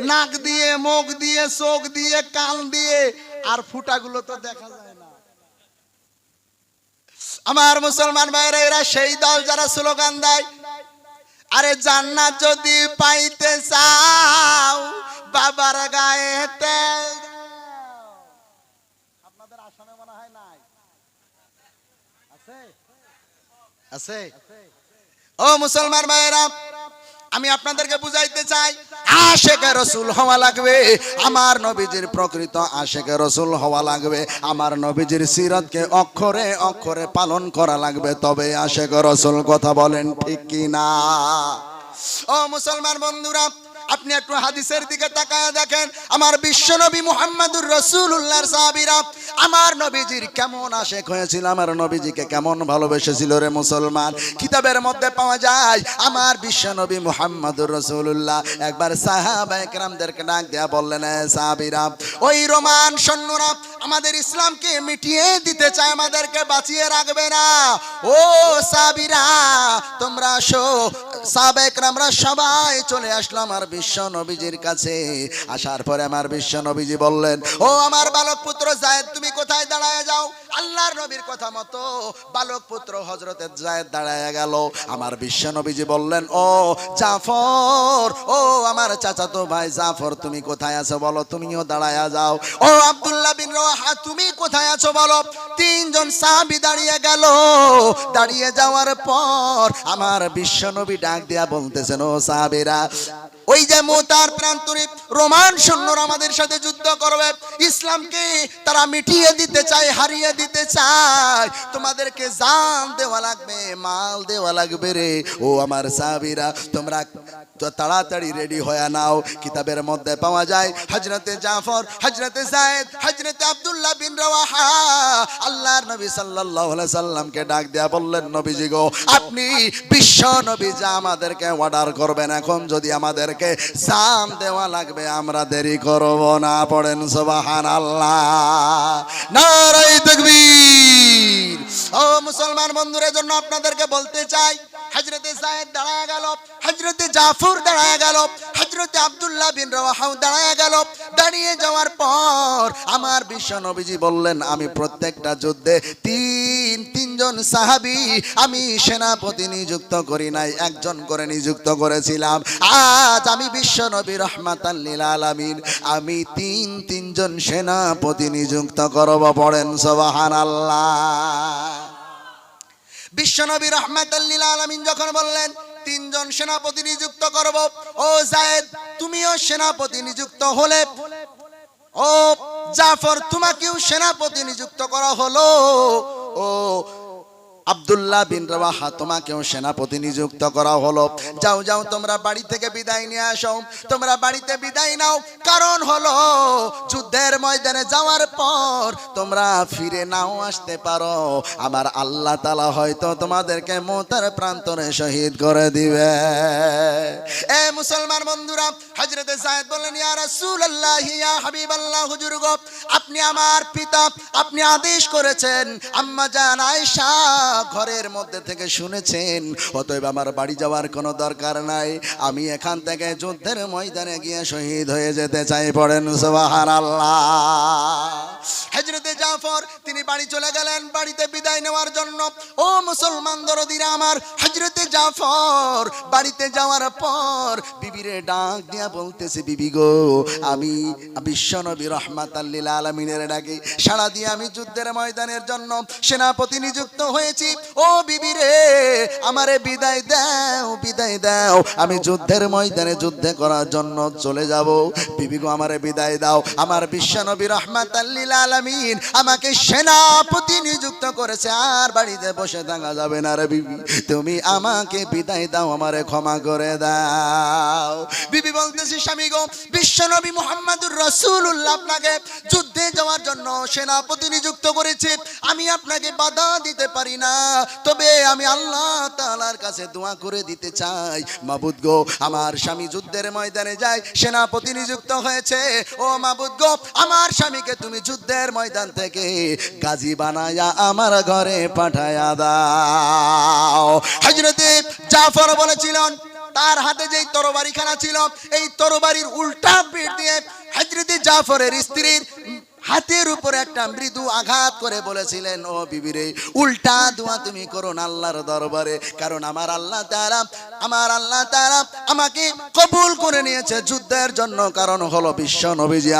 Speaker 1: নাক দিয়ে, মুখ দিয়ে, চোখ দিয়ে, কান দিয়ে, আর ফুটাগুলো তো দেখা যায় না। আমার মুসলমান ভাইরা, এরা সেই দল যারা স্লোগান দেয়, আরে জান্নাত যদি পাইতে চাও বাবার গায়ে তেল। আপনাদের আসামে মনে হয় নাই? আছে? আছে? ও মুসলমান ভাইরা, আমি আপনাদেরকে বুঝাইতে চাই, আশিকে রাসূল হওয়া লাগবে। আমার নবীজির প্রকৃত আশিকে রাসূল হওয়া লাগবে। আমার নবীজির সিরাতকে অক্ষরে অক্ষরে পালন করা লাগবে, তবে আশিকে রাসূল। কথা বলেন ঠিক কি না? ও মুসলমান বন্ধুরা, আপনি একটু হাদিসের দিকে তাকায় দেখেন, আমার বিশ্ব নবী মুহাম্মদুর রাসূলুল্লাহর সাহাবীরা আমার নবীজির কেমন আশিক হয়েছিল, আমার নবীজিকে কেমন ভালোবেসেছিল রে মুসলমান। কিতাবের মধ্যে পাওয়া যায় আমার বিশ্ব নবী মুহাম্মদুর রাসূলুল্লাহ একবার সাহাবায়ে কেরামদেরকে ডাক দেয়া বললেন, সাহাবীরা, ওই রোমান সৈন্যরা আমাদের ইসলামকে মিটিয়ে দিতে চায়, আমাদেরকে বাঁচিয়ে রাখবে না। ও সাহাবীরা তোমরা আসো, সাহাবায়ে কেরামরা সবাই চলে আসলো আমার বিশ্ব নবীজির কাছে। আসার পরে আমার বিশ্ব নবীজি বললেন, ও আমার বালক পুত্র যায়েদ, তুমি কোথায় দাঁড়ায় যাও? আল্লাহর নবীর কথা মতো বালক পুত্র হযরতে যায়েদ দাঁড়ায় গেল। আমার বিশ্ব নবীজি বললেন, ও জাফর, ও আমার চাচাতো ভাই জাফর, তুমি কোথায় আছো বলো, তুমিও দাঁড়ায় যাও। ও আব্দুল্লাহ বিন রওয়াহা, তুমি কোথায় আছো বলো। তিনজন সাহাবী দাঁড়িয়ে গেল। দাঁড়িয়ে যাওয়ার পর আমার বিশ্ব নবী ডাক দিয়া বলতেছেন, ও সাহাবীরা, ওই যে মুতার প্রান্তরে রোমান সৈন্যরা আমাদের সাথে যুদ্ধ করবে, ইসলামকে তারা মিটিয়ে দিতে চায়, হারিয়ে দিতে চায়, তোমাদেরকে জান দেওয়া লাগবে, মাল দেওয়া লাগবে রে। ও আমার সাহাবীরা, তোমরা তো তাড়াতাড়ি রেডি হয়ে নাও। কিতাবের মধ্যে পাওয়া যায় হযরতে জাফর, হযরতে যায়েদ, হযরতে আব্দুল্লাহ বিন রওয়াহা আল্লাহর নবী সাল্লাল্লাহু আলাইহি সাল্লামকে ডাক দেয়া বললেন, নবীজি গো, আপনি বিশ্ব নবী যা আমাদেরকে অর্ডার করবেন, এখন যদি আমাদেরকে জান দেওয়া লাগবে আমরা দেরি করব না। পড়েন সুবহানাল্লাহ, নারায়ে তাকবীর। ও মুসলমান বন্ধুদের জন্য আপনাদেরকে বলতে চাই, হযরতে যায়েদ দাঁড়ায় গেল, হযরতে জাফর দাঁড়ায় গেল, হযরতে আব্দুল্লাহ বিন রওয়াহা দাঁড়ায় গেল। দাঁড়িয়ে যাওয়ার পর আমার বিশ্ব নবীজি বললেন, আমি প্রত্যেকটা যুদ্ধে তিনজন সাহাবী আমি সেনাপতি নিযুক্ত করি নাই, একজন করে নিযুক্ত করেছিলাম। আজ আমি বিশ্ব নবী রাহমাতাল লিল আলামিন, আমি তিনজন সেনাপতি নিযুক্ত করব। পড়েন সুবহানাল্লাহ। বিশ্বনবী রাহমাতাল লিল আলামিন যখন বললেন তিনজন সেনাপতি নিযুক্ত করব, ও যায়েদ তুমিও সেনাপতি নিযুক্ত হলে, ও জাফর তোমাকেও সেনাপতি নিযুক্ত করা হলো, ও আব্দুল্লাহ বিন রওয়াহা তোমাকেও সেনাপতি নিযুক্ত করা হলো। যাও যাও, তোমরা বাড়ি থেকে বিদায় নিয়ে আসো, তোমরা বাড়িতে বিদায় নাও। কারণ হলো যুদ্ধের ময়দানে যাওয়ার পর তোমরা ফিরে নাও আসতে পারো, আমার আল্লাহ তাআলা হয়তো তোমাদেরকে মওতের প্রান্তরে শহীদ করে দিবে। এ মুসলমান বন্ধুরা, হযরতে যায়েদ বললেন, ইয়া রাসূলুল্লাহ, ইয়া হাবিবাল্লাহ, হুজুর গো, আপনি আমার পিতা, আপনি আদেশ করেছেন, আম্মা জান আয়েশা ঘরের মধ্যে থেকে শুনেছেন, অতএব আমার বাড়ি যাওয়ার কোনো দরকার নাই, আমি এখান থেকে যুদ্ধের ময়দানে গিয়ে শহীদ হয়ে যেতে চাই। পড়েন সুবহানাল্লাহ। হযরতে জাফর তিনি বাড়ি চলে গেলেন বাড়িতে বিদায় নেওয়ার জন্য। ও মুসলমান দরদিরা আমার, হযরতে জাফর বাড়িতে যাওয়ার পর বিবিরে ডাক দিয়া বলতেছে, বিবি গো, আমি বিশ্বনবী রাহমাতাল লিল আলামিনের ডাকে সাড়া দিয়ে আমি যুদ্ধের ময়দানের জন্য সেনাপতি নিযুক্ত হয়েছি। ও বিবি রে, আমারে বিদায় দাও, বিদায় দাও, আমি যুদ্ধের ময়দানে যুদ্ধ করার জন্য চলে যাব। বিবি গো, আমারে বিদায় দাও, আমার বিশ্বনবী রাহমাতাল লিল আলামিন আমাকে সেনাপতি নিযুক্ত করেছে, আর বাড়িতে বসে থাকা যাবে না রে বিবি, তুমি আমাকে বিদায় দাও, আমারে ক্ষমা করে দাও। বিবি বলতেছি, স্বামী গো, বিশ্বনবী মুহাম্মদুর রাসূলুল্লাহ আপনাকে যুদ্ধে যাওয়ার জন্য সেনাপতি নিযুক্ত করেছে, আমি আপনাকে বাধা দিতে পারি না, তবে আমি আল্লাহ তাআলার কাছে দোয়া করে দিতে চাই, মাবুদ গো, আমার স্বামী যুদ্ধের ময়দানে যায়, সেনাপতি নিযুক্ত হয়েছে, ও মাবুদ গো, আমার স্বামীকে তুমি যুদ্ধের ময়দান থেকে গাজী বানায়া আমার ঘরে পাঠায়া দাও। হযরতে জাফর বলেছিলেন, তার হাতে যেই তরবারিখানা ছিল, এই তরবারির উল্টা পিঠ দিয়ে হযরতে জাফরের স্ত্রীর হাতের উপরে একটা মৃদু আঘাত করে বলেছিলেন, ও বিবিরে, উল্টা দোয়া তুমি করো না আল্লাহর দরবারে, কারণ আমার আল্লাহ তাআলা আমাকে কবুল করে নিয়েছে যুদ্ধের জন্য। কারণ হলো বিশ্ব নবীজি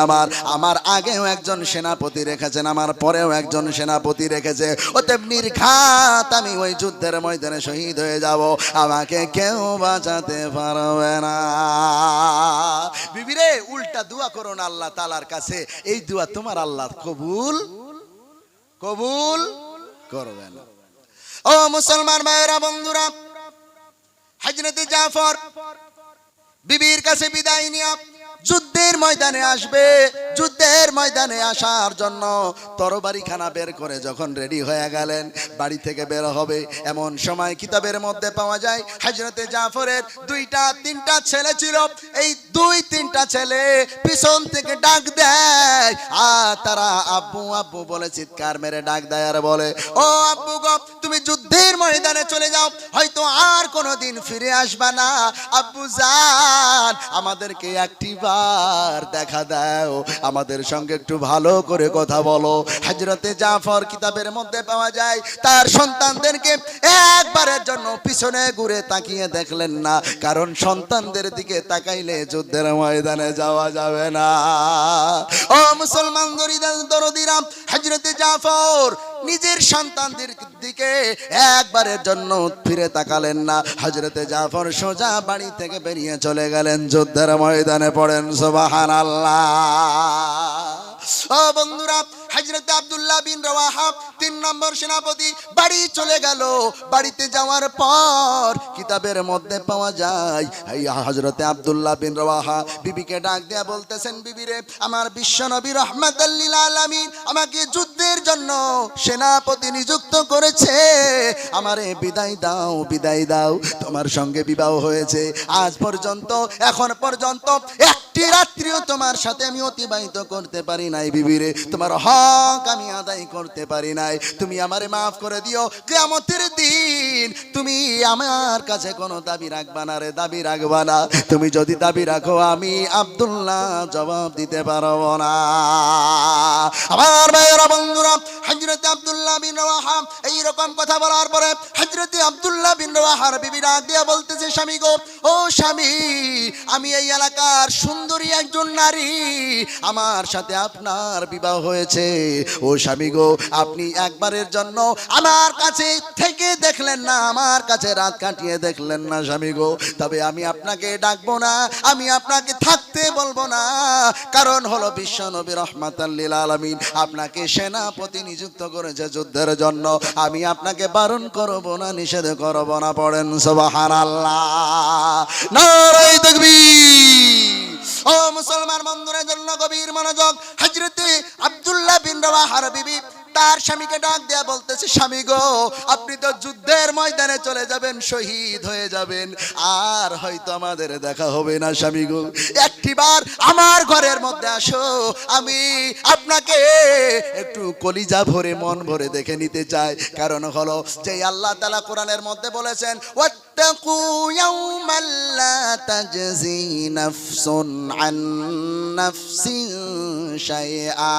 Speaker 1: আমার আগেও একজন সেনাপতি রেখেছেন, আমার পরেও একজন সেনাপতি রেখেছে, অতএব নির্ঘাত আমি ওই যুদ্ধের ময়দানে শহীদ হয়ে যাব, আমাকে কেউ বাঁচাতে পারবে না। বিবিরে, উল্টা দোয়া করো না আল্লাহ তাআলার কাছে, এই দোয়া তোমার আল্লাহ কবুল করবেন। ও মুসলমান ভাইরা বন্ধুরা, হযরতে জাফর বিবির কাছে বিদায় নিয়ে যুদ্ধের ময়দানে আসবে। যুদ্ধের ময়দানে আসার জন্য তরবারিখানা বের করে যখন রেডি হয়ে গেলেন, বাড়ি থেকে বের হবে, এমন সময় কিতাবের মধ্যে পাওয়া যায় হযরতে জাফরের 2-3টা ছেলে ছিল। এই 2-3টা ছেলে পিছন থেকে ডাক দেয়, আর তারা আব্বু আব্বু বলে চিৎকার মেরে ডাক দেয়, আর বলে, ও আব্বু গো, তুমি যুদ্ধের ময়দানে ময়দানে চলে যাও, হয়তো আর কোনোদিন ফিরে আসবা না। আব্বু জান, আমাদেরকে একটিবার দেখা দাও, আমাদের সঙ্গে একটু ভালো করে কথা বলো। হযরতে জাফর কিতাবের মধ্যে পাওয়া যায়, তার সন্তানদেরকে একবারের জন্য পিছনে ঘুরে তাকিয়ে দেখলেন না, কারণ সন্তানদের দিকে তাকাইলে যুদ্ধের ময়দানে যাওয়া যাবে না। ও মুসলমান দরদিরা, হযরতে জাফর নিজের সন্তানদের দিকে একবারের জন্য ফিরে তাকালেন না। হযরতে জাফর সোজা বাড়ি থেকে বেরিয়ে চলে গেলেন যুদ্ধের ময়দানে। পড়েন সুবহানাল্লাহ। ও বন্ধুরা, হযরতে আব্দুল্লাহ বিন রওয়াহা 3 নম্বর সেনাপতি বাড়ি চলে গেল। বাড়িতে যাওয়ার পর কিতাবের মধ্যে পাওয়া যায়, হযরতে আব্দুল্লাহ বিন রওয়াহা বিবিকে ডাক দেয়া বলতেছেন, বিবি রে, আমার বিশ্ব নবী রাহমাতাল লিল আলামিন আমাকে যুদ্ধের জন্য সেনাপতি নিযুক্ত করেছে, আমারে বিদায় দাও, বিদায় দাও। তোমার সঙ্গে বিবাহ হয়েছে, আজ পর্যন্ত, এখন পর্যন্ত একটি রাত্রিও তোমার সাথে আমি অতিবাহিত করতে পারি নাই বিবি রে, তোমার হক আমি আদায় করতে পারি নাই, তুমি আমারে মাফ করে দিও। কিয়ামতের দিন তুমি আমার কাছে কোনো দাবি রাখবা না রে, দাবি রাখবা না। তুমি যদি দাবি রাখো, আমি আব্দুল্লাহ জবাব দিতে পারবো না। আমার ভাইয়েরা বন্ধুরা, হযরতে আব্দুল্লাহ বিন রওয়াহা এই রকম কথা বলার পরে হযরতে আব্দুল্লাহ বিন রওয়াহার বিবি ডাক দিয়া বলতেছে, স্বামী গো, ও স্বামী, আমি এই এলাকার সুন্দরী একজন নারী, আমার সাথে আপনার বিবাহ হয়েছে। ও স্বামী গো, আপনি একবারের জন্য আমার কাছে থেকে দেখলেন না, আমার কাছে রাত কাটিয়ে দেখলেন না স্বামী গো, তবে আমি আপনাকে ডাকবো না, আমি আপনাকে থাকতে বলবো না। কারণ হলো বিশ্ব নবী রাহমাতাল লিল আলামিন আপনাকে সেনাপতি নিযুক্ত করেছে যুদ্ধের জন্য, আমি আপনাকে বারণ করব না, নিষেধ করব না। পড়েন সুবহানাল্লাহ, নারায়ে তাকবীর। ও মুসলমান বন্ধুদের জন্য গভীর মনোযোগ। হযরতে আব্দুল্লাহ বিন রওয়াহার বিবি তার স্বামীকে ডাক দেয়া বলতেছে, স্বামী গো, আপনি তো যুদ্ধের ময়দানে চলে যাবেন, শহীদ হয়ে যাবেন, আর হয়তো আমাদের দেখা হবে না। স্বামী গো, একটিবার আমার ঘরের মধ্যে আসো, আমি আপনাকে একটু কলিজা ভরে মন ভরে দেখে নিতে চাই। কারণ হলো যে আল্লাহ তাআলা কোরআনের মধ্যে বলেছেন, ওয়াত্তাকু ইয়াওমান লা তাজজি নাফসুন আন নাফসিন শাইআ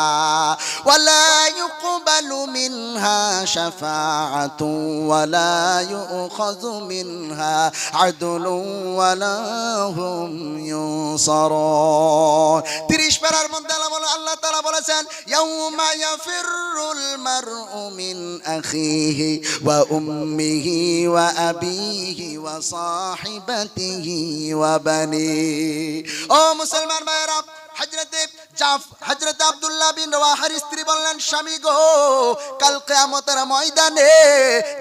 Speaker 1: ওয়ালা ইউকবালু মিনহা শাফাআতু ওয়ালা ইউখাযু মিনহা আদলুন ওয়ালা হুম ইউনসারুন। 30 পারার মধ্যে আল্লাহ তাআলা বলেছেন, ইয়াউমা ইয়াফিরুল মারউ মিন আখিহি ওয়া উম্মিহি ওয়া আবিহি ওয়া সাহিবাতিহি ওয়া বানিহি। ও মুসলমান ভাইরা, হযরত আব্দুল্লাহ বিন রওয়াহার স্ত্রী বললেন, স্বামী গো, কাল কিয়ামতের ময়দানে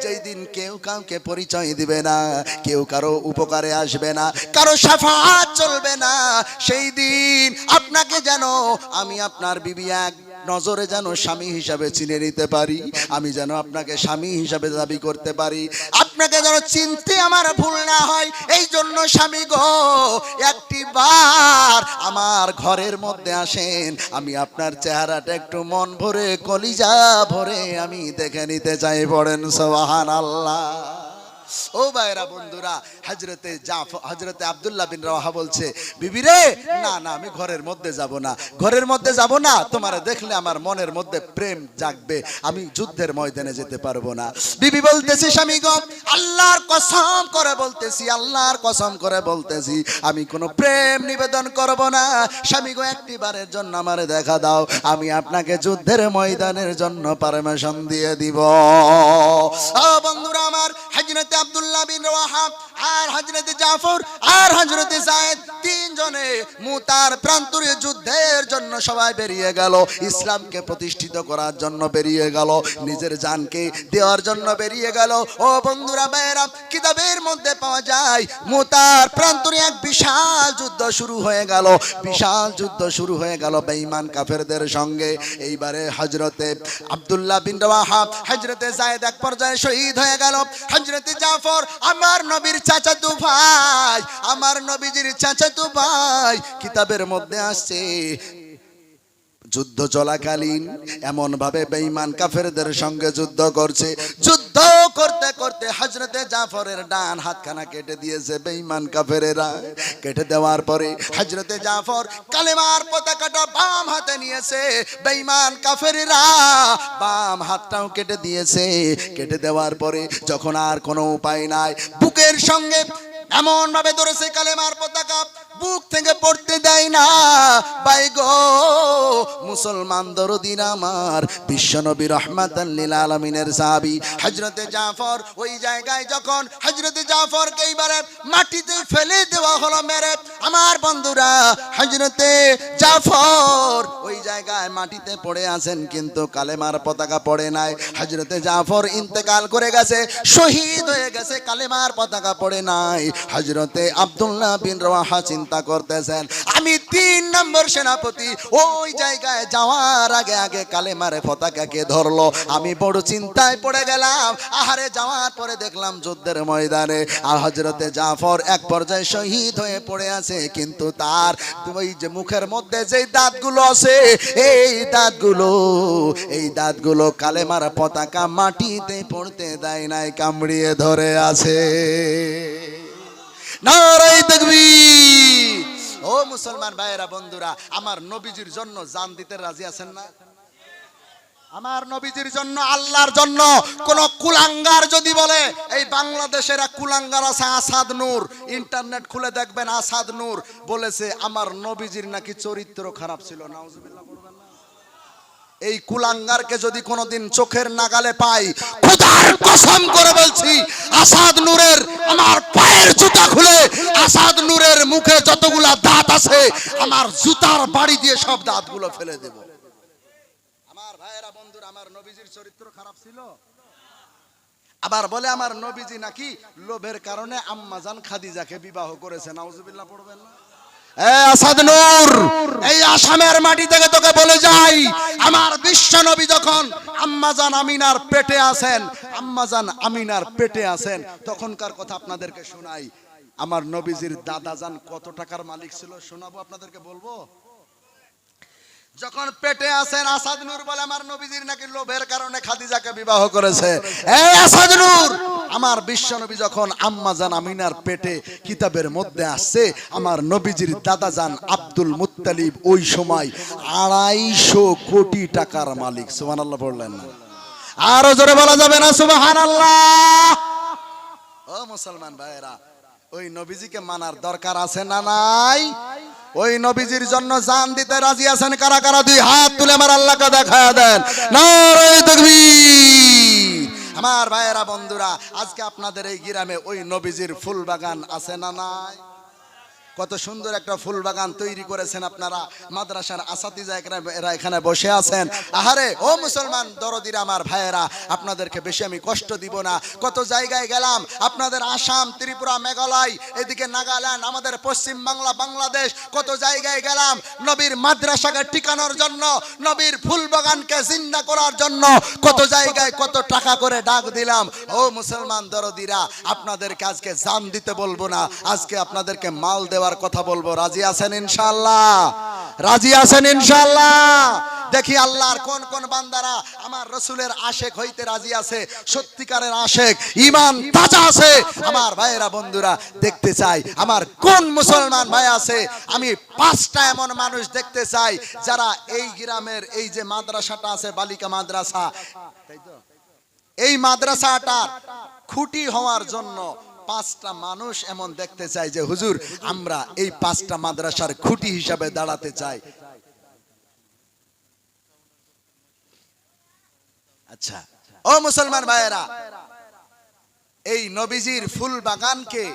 Speaker 1: যেই দিন কেউ কাউকে পরিচয় দিবে না, কেউ কারো উপকারে আসবে না, কারো শাফাআত চলবে না, সেই দিন আপনাকে যেন আমি আপনার বিবি এক নজরে যেন স্বামী হিসাবে চিনে নিতে পারি, আমি যেন আপনাকে স্বামী হিসাবে দাবি করতে পারি, আপনাকে যেন চিনতে আমার ভুল না হয়। এই জন্য স্বামী গো, একটিবার আমার ঘরের মধ্যে আসেন, আমি আপনার চেহারাটা একটু মন ভরে কলিজা ভরে আমি দেখে নিতে চাই। পড়েন সুবহানাল্লাহ। ও ভাইরা বন্ধুরা, হযরতে আব্দুল্লাহ বিন রওয়াহা বলছে, বিবি রে, না না, আমি ঘরের মধ্যে যাব না, ঘরের মধ্যে যাব না, তোমারে দেখলে আমার মনের মধ্যে প্রেম জাগবে, আমি যুদ্ধের ময়দানে যেতে পারবো না। বিবি বলতেছি, স্বামী গো, আল্লাহর কসম করে বলতেছি, আল্লাহর কসম করে বলতেছি, আমি কোনো প্রেম নিবেদন করব না। স্বামী গো, একটিবারের জন্য আমারে দেখা দাও, আমি আপনাকে যুদ্ধের ময়দানের জন্য পারমিশন দিয়ে দিব। ও বন্ধুরা আমার, হযরতে আব্দুল্লাহ বিন রওয়াহা আর হযরতে জাফর আর হযরতে যায়েদ তিনজনে মুতার প্রান্তরে যুদ্ধের জন্য সবাই বেরিয়ে গেল, ইসলামকে প্রতিষ্ঠিত করার জন্য বেরিয়ে গেল, নিজের জানকে দেওয়ার জন্য বেরিয়ে গেল। ও বন্ধুরা ভাইরা, কিতাবের মধ্যে পাওয়া যায় মুতার প্রান্তরে এক বিশাল যুদ্ধ শুরু হয়ে গেল, বিশাল যুদ্ধ শুরু হয়ে গেল বেঈমান কাফেরদের সঙ্গে। এইবারে হযরতে আব্দুল্লাহ বিন রওয়াহা, হযরতে যায়েদ এক পর্যায়ে শহীদ হয়ে গেল। হযরতে জাফর আমার নবীর চাচাতো ভাই, আমার নবীজির চাচাতো ভাই, কিতাবের মধ্যে আসছে যুদ্ধ চলাকালীন এমন ভাবে বেঈমান কাফেরদের সঙ্গে যুদ্ধ করছে, যুদ্ধ করতে করতে হযরতে জাফরের ডান হাতখানা কেটে দিয়েছে বেঈমান কাফেরেরা। কেটে দেওয়ার পরে হযরতে জাফর কালেমার পতাকাটা বাম হাতে নিয়েছে, বেঈমান কাফেরেরা বাম হাতটাও কেটে দিয়েছে। কেটে দেওয়ার পরে যখন আর কোনো উপায় নাই, বুকের সঙ্গে এমন ভাবে ধরেছে কালেমার পতাকা, বুক থেকে পড়তে দেয় না। ভাই গো মুসলমান দরদিন আমার, বিশ্বনবী রাহমাতাল লিল আলামিনের সাহাবী হযরতে জাফর, ওই জায়গায় যখন হযরতে জাফরকে এইবারে মাটিতে ফেলে দেওয়া হলো মেরে, আমার বন্ধুরা হযরতে জাফর ওই জায়গায় মাটিতে পড়ে আছেন, কিন্তু কালেমার পতাকা পড়ে নাই। হযরতে জাফর ইন্তেকাল করে গেছে, শহীদ হয়ে গেছে, কালেমার পতাকা পড়ে নাই। হযরতে আব্দুল্লাহ বিন রাওয়াহা চিন্তা করতেছেন, আমি 3 নম্বর সেনাপতি, ওই জায়গায় যাওয়ার আগে আগে কালেমার পতাকাকে ধরলো, আমি বড় চিন্তায় পড়ে গেলাম। আহারে যাওয়ার পরে দেখলাম যুদ্ধের ময়দানে আর হযরতে জাফর এক পর্যায়ে শহীদ হয়ে পড়ে আছে, কিন্তু তার ওই যে মুখের মধ্যে যে দাঁতগুলো আছে, এই দাঁতগুলো কালেমার পতাকা মাটিতে পড়তে দেয় নাই, কামড়িয়ে ধরে আছে। নারে তাকবীর! ও মুসলমান ভাইয়েরা বন্ধুরা, আমার নবীজির জন্য জান দিতে রাজি আছেন না? আমার নবীজির জন্য, আল্লাহর জন্য কোন কুলাঙ্গার যদি বলে, এই বাংলাদেশের এক কুলাঙ্গার আছে আসাদ নূর, ইন্টারনেট খুলে দেখবেন, আসাদ নূর বলেছে আমার নবীজির নাকি চরিত্র খারাপ ছিল। নাউজুবিল্লাহ বলবেন না? এই কুলাঙ্গারকে যদি কোনোদিন চোখের নাগালে পাই, খোদার কসম করে বলছি, আসাদ নূরের আমার পায়ের জুতা খুলে আসাদ নূরের মুখে যতগুলা দাঁত আছে আমার জুতার বাড়ি দিয়ে সব দাঁতগুলো ফেলে দেব। আমার ভাইয়েরা বন্ধুরা, আমার নবীজির চরিত্র খারাপ ছিল। আবার বলে আমার নবীজি নাকি লোভের কারণে আম্মাজান খাদিজাকে বিবাহ করেছে। নাউজুবিল্লাহ পড়বেন না? আসাদ নূর, এই আসামের মাটি থেকে তোকে বলে যাই, আমার বিশ্ব নবী যখন আম্মাজান আমিনার পেটে আছেন, তখনকার কথা আপনাদেরকে শোনাই। আমার নবীজির দাদাজান কত টাকার মালিক ছিল শোনাবো আপনাদেরকে, বলবো। যখন পেটে আছেন, আসাদ নূর বলে আমার নবীজির নাকি লোভের কারণে খাদিজাকে বিবাহ করেছে। এই আসাদ নূর, আমার বিশ্ব নবী যখন আম্মাজান আমিনার পেটে কিতাবের মধ্যে আসছে, আমার নবীজির দাদাজান আব্দুল মুত্তালিব ওই সময় 250 কোটি টাকার মালিক। সুবহানাল্লাহ বললেন না? আরো জোরে বলা যাবে না সুবহানাল্লাহ? ও মুসলমান ভাইরা, ওই নবীজিকে মানার দরকার আছে না নাই? ওই নবীজির জন্য জান দিতে রাজি আছেন কারা কারা? 2 হাত তুলে আমার আল্লাহকে দেখায়া দেন। নারে তাকবীর! আমার ভাইয়েরা বন্ধুরা, আজকে আপনাদের এই গ্রামে ওই নবীজির ফুল বাগান আছে না নাই? কত সুন্দর একটা ফুল বাগান তৈরি করেছেন আপনারা, মাদ্রাসার আসাতিজা এরা এখানে বসে আছেন। আহারে ও মুসলমান দরদিরা আমার ভাইয়েরা, আপনাদেরকে বেশি আমি কষ্ট দিব না। কত জায়গায় গেলাম, আপনাদের আসাম, ত্রিপুরা, মেঘালয়, এদিকে নাগাল্যান্ড, আমাদের পশ্চিম বাংলা, বাংলাদেশ, কত জায়গায় গেলাম নবীর মাদ্রাসাকে টিকানোর জন্য, নবীর ফুল বাগানকে জিন্দা করার জন্য, কত জায়গায় কত টাকা করে ডাক দিলাম। ও মুসলমান দরদিরা, আপনাদেরকে আজকে জান দিতে বলবো না, আজকে আপনাদেরকে মাল দেওয়ার কথা বলবো। রাজি আছেন ইনশাআল্লাহ? রাজি আছেন ইনশাআল্লাহ? দেখি আল্লাহর কোন কোন বান্দারা আমার রাসূলের আশেক হইতে রাজি আছে, সত্যিকারের আশেক, ঈমান তাজা আছে। আমার ভাইয়েরা বন্ধুরা, দেখতে চাই আমার কোন মুসলমান ভাই আছে। আমি 5টা এমন মানুষ দেখতে চাই যারা এই গ্রামের এই যে মাদ্রাসাটা আছে, বালিকা মাদ্রাসা, তাই তো, এই মাদ্রাসাটার খুঁটি হওয়ার জন্য 5টা মানুষ এমন দেখতে চাই যে হুজুর আমরা এই 5টা মাদ্রাসার খুঁটি হিসাবে দাঁড়াতে চাই। আচ্ছা ও মুসলমান ভাইয়েরা, এই নবীজির ফুল বাগানকে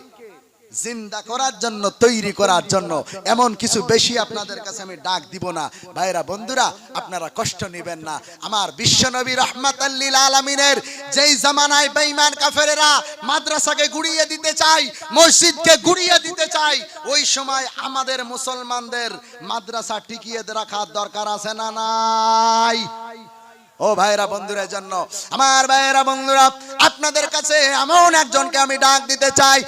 Speaker 1: জিন্দা করার জন্য, তৈরি করার জন্য এমন কিছু বেশি আপনাদের কাছে আমি ডাক দিব না। ভাইরা বন্ধুরা, আপনারা কষ্ট নেবেন না। আমার বিশ্বনবী রাহমাতাল লিল আলামিনের যেই জামানায় বেঈমান কাফেরেরা মাদ্রাসাকে গুড়িয়ে দিতে চায়, মসজিদকে গুড়িয়ে দিতে চায়, ওই সময় আমাদের মুসলমানদের মাদ্রাসা টিকিয়ে রাখার দরকার আছে না নাই? ও ভাইরা বন্ধুরা, জন্য আমার ভাইরা বন্ধুরা, আপনাদের কাছে এমন একজনকে আমি ডাক দিতে চাই।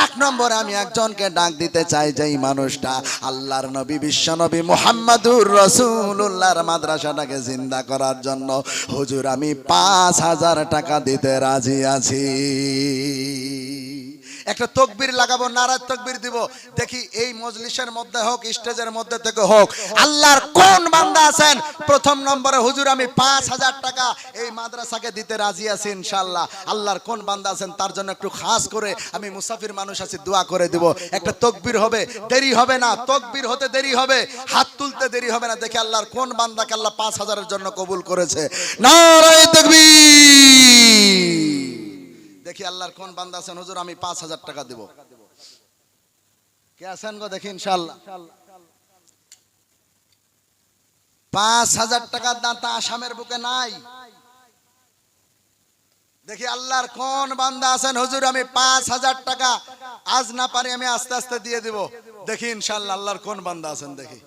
Speaker 1: এক নম্বরে আমি একজনকে ডাক দিতে চাই, যেই মানুষটা আল্লাহর নবী বিশ্ব নবী মুহাম্মাদুর রাসূলুল্লাহর মাদ্রাসাটাকে জিন্দা করার জন্য হুজুর আমি 5,000 টাকা দিতে রাজি আছি। একটা তকবীর লাগাবো, নারায় তকবীর দিব। দেখি এই মজলিসের মধ্যে হোক, স্টেজের মধ্যে থেকে হোক, আল্লাহর কোন বান্দা আছেন প্রথম নম্বরে হুজুর আমি 5,000 টাকা এই মাদ্রাসাকে দিতে রাজি আছি ইনশাআল্লাহ। আল্লাহর কোন বান্দা আছেন তার জন্য একটু খাস করে আমি মুসাফির মানুষ আছি, দোয়া করে দিব। একটা তকবীর হবে, দেরি হবে না, তকবীর হতে দেরি হবে, হাত তুলতে দেরি হবে না। দেখি আল্লাহর কোন বান্দাকে আল্লাহ 5,000 এর জন্য কবুল করেছে। নারায়ে তাকবীর। দেখি আল্লাহর কোন বান্দা আছেন হুজুর আমি 5,000 টাকা দেব। কে আছেন গো দেখি ইনশাআল্লাহ। 5,000 টাকার দাতা আসামের বুকে নাই। দেখি আল্লাহর কোন বান্দা আছেন হুজুর আমি 5,000 টাকা আজ না পারি আমি আস্তে আস্তে দিয়ে দিব। দেখি ইনশাআল্লাহ আল্লাহর কোন বান্দা আছেন, দেখি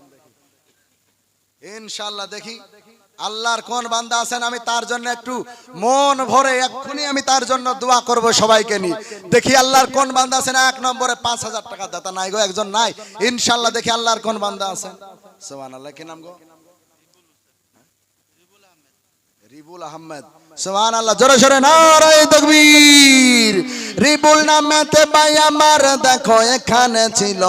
Speaker 1: ইনশাআল্লাহ। দেখি আল্লাহর কোন বান্দা আছেন, আমি তার জন্য একটু মন ভরে এক্ষুনি আমি তার জন্য দোয়া করব সবাইকে নিয়ে। দেখি আল্লাহর কোন বান্দা আছেন এক নম্বরে 5,000 টাকা দাতা। নাই গো, একজন নাই ইনশাআল্লাহ। দেখি আল্লাহর কোন বান্দা আছেন। সুবহানাল্লাহ। কি নাম গো? রিবুল আহমেদ। সুবহানাল্লাহ। জোরে জোরে নারায়ে তাকবীর। রিবুল নামেতে ভাই আমার দেখো এখানে ছিল,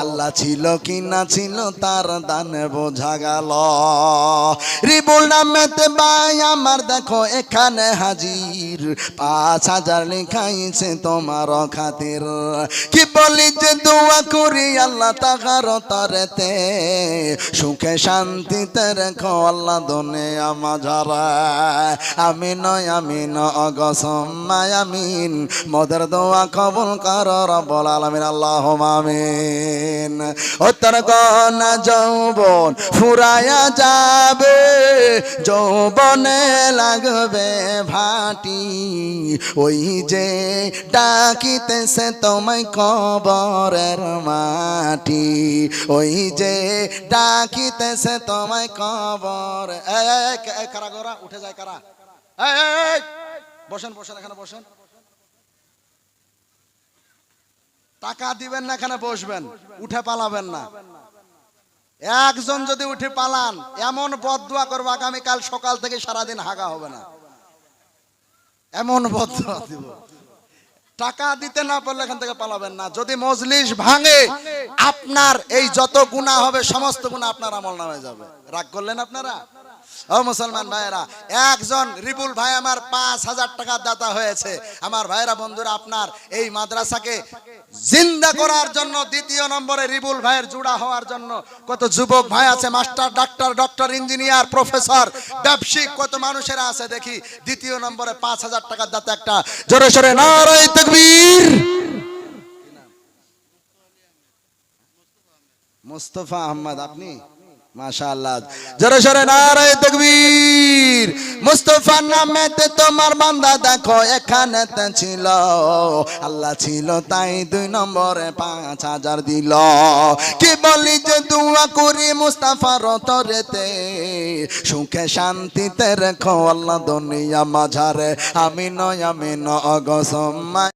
Speaker 1: আল্লাহ ছিল কি না ছিল তার দানে বোঝা গেল। রিবুল নামেতে ভাই আমার দেখো এখানে হাজির, 5,000 লিখাইছে তোমার খাতির। কি বলি যে দোয়া করি আল্লাহ তাগার তরেতে, সুখে শান্তিতে রেখো আল্লাহ দুনিয়া মাঝারা। আমিন আমিন অগসমা আমিন, মোদের দোয়া কবুল করো রব্বুল আলামিন। আল্লাহুম্মা আমিন। ও তোর গনা যৌবন ফুরায়া যাবে, যৌবনে লাগবে ভাটি, ওই যে ডাকিতেছে তোমায় কবরের মাটি, ওই যে ডাকিতেছে তোমায় কবর। কারা গোরা উঠে যায় কারা? বসেন বসেন, এখানে বসেন। টাকা দিবেন না, এখানে বসবেন, উঠে পালাবেন না। একজন যদি উঠে পালান এমন বদদুয়া করবো আগামীকাল সকাল থেকে সারাদিন হাগা হবে না, এমন বদদুয়া দিব। টাকা দিতে না পারলে এখান থেকে পালাবেন না। যদি মজলিস ভাঙে আপনার এই যত গুনাহ হবে সমস্ত গুনাহ আপনার আমলনামায় যাবে। রাগ করলেন আপনারা? ও মুসলমান ভাইয়েরা, একজন রিবুল ভাই আমার 5,000 টাকা দাতা হয়েছে। আমার ভাইয়েরা বন্ধুরা, আপনার এই মাদ্রাসাকে জিন্দা করার জন্য, দ্বিতীয় নম্বরে রিবুল ভাইয়ের জুড়া হওয়ার জন্য কত যুবক ভাই আছে, master, doctor, doctor, engineer, professor, ব্যবসায়িক কত মানুষেরা আছে। দেখি দ্বিতীয় নম্বরে 5,000 টাকা দাতা একটা জোরে সোরে নারায়ে তাকবীর। মুস্তাফা আহমদ, আপনি? মাশাআল্লাহ, জোরে সোরে নারায়ে তাকবীর। মুস্তাফা নামেতে তোমার বান্দা দেখো এখানেতে ছিল, আল্লাহ ছিল তাই 2 নম্বরে 5,000 দিল। কি বলি যে দোয়া করি মুস্তাফার তরেতে, সুখে শান্তিতে রেখো আল্লাহ দুনিয়া মাঝারে। আমিন আমিন অগসমা